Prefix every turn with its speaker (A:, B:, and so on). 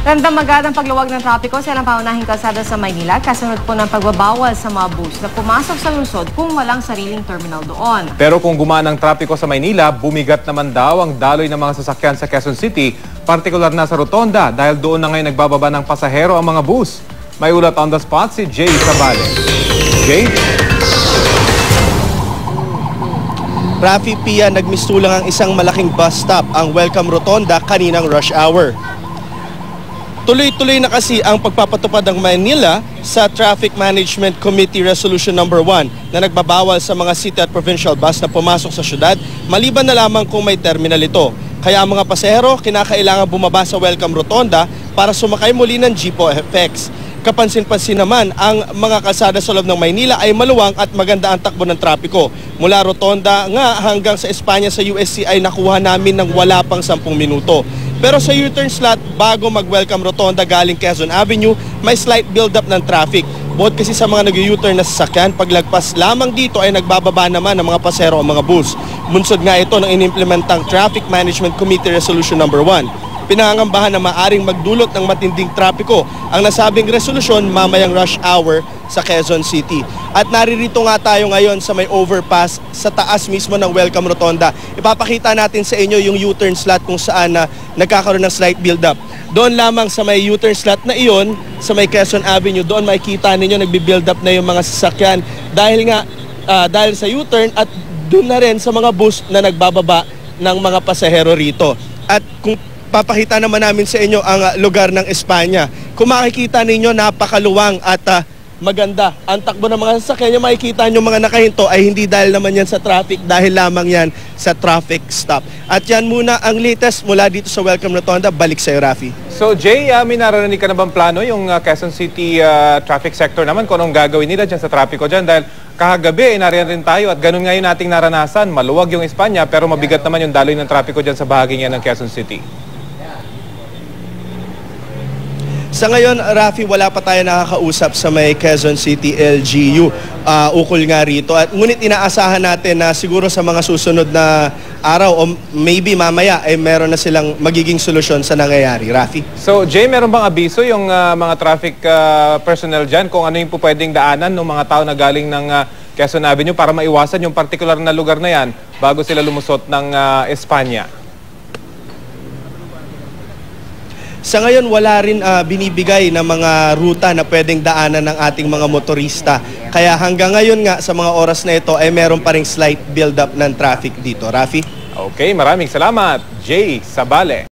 A: Ramdam agad ang pagluwag ng trapiko sa ilang pangunahing kalsada sa Maynila kasunod po ng pagbabawal sa mga bus na pumasok sa lungsod kung walang sariling terminal doon.
B: Pero kung gumaan ang trapiko sa Maynila, bumigat naman daw ang daloy ng mga sasakyan sa Quezon City, partikular na sa Rotonda dahil doon na ngayon nagbababa ng pasahero ang mga bus. May ulat on the spot si Jay Sabale. Jay?
C: Rafi, Pia, nagmistulang ang isang malaking bus stop, ang Welcome Rotonda, kaninang rush hour. Tuloy-tuloy na kasi ang pagpapatupad ng Manila sa Traffic Management Committee Resolution No. 1 na nagbabawal sa mga city at provincial bus na pumasok sa syudad maliban na lamang kung may terminal ito. Kaya ang mga pasahero kinakailangan bumaba sa Welcome Rotonda para sumakay muli ng Jeepo FX. Kapansin-pansin naman ang mga kalsada sa loob ng Maynila ay maluwang at maganda ang takbo ng trapiko. Mula Rotonda nga hanggang sa Espanya sa USC ay nakuha namin ng wala pang 10 minuto. Pero sa U-turn slot, bago mag-Welcome Rotonda galing Quezon Avenue, may slight build-up ng traffic. Bukod kasi sa mga nag-U-turn na sasakyan, paglagpas lamang dito ay nagbababa naman ng mga pasero o mga bus. Bunsod nga ito ng inimplementang Traffic Management Committee Resolution No. 1. Pinangangambahan na maaring magdulot ng matinding trapiko ang nasabing resolusyon mamayang rush hour sa Quezon City. At naririto nga tayo ngayon sa may overpass sa taas mismo ng Welcome Rotonda. Ipapakita natin sa inyo yung U-turn slot kung saan nagkakaroon ng slight build-up. Doon lamang sa may U-turn slot na iyon, sa may Quezon Avenue, doon makikita ninyo nagbi-build up na yung mga sasakyan dahil sa U-turn at doon na rin sa mga bus na nagbababa ng mga pasahero rito. At kung papakita naman namin sa inyo ang lugar ng Espanya. Kung makikita ninyo, napakaluwang at maganda. Ang takbo ng mga sasakyan, makikita nyo mga nakahinto ay hindi dahil naman yan sa traffic, dahil lamang yan sa traffic stop. At yan muna ang latest mula dito sa Welcome Rotonda. Balik sa'yo, Rafi.
B: So Jay, may naririnig ka na bang plano yung Quezon City traffic sector naman kung anong gagawin nila dyan sa trapiko dyan? Dahil kahagabi, nariyan rin tayo at ganun ngayon nating naranasan. Maluwag yung Espanya pero mabigat naman yung daloy ng trapiko dyan sa bahaging yan ng Quezon City.
C: Sa ngayon, Rafi, wala pa tayo nakakausap sa may Quezon City LGU ukol nga rito. At ngunit inaasahan natin na siguro sa mga susunod na araw o maybe mamaya ay meron na silang magiging solusyon sa nangyayari. Rafi?
B: So Jay, meron bang abiso yung mga traffic personnel dyan kung ano yung pwedeng daanan ng mga tao na galing ng Quezon Avenue para maiwasan yung particular na lugar na yan bago sila lumusot ng Espanya?
C: Sa ngayon, wala rin binibigay na mga ruta na pwedeng daanan ng ating mga motorista. Kaya hanggang ngayon nga, sa mga oras na ito, ay meron pa ring slight build-up ng traffic dito. Rafi?
B: Okay, maraming salamat, Jay Sabale.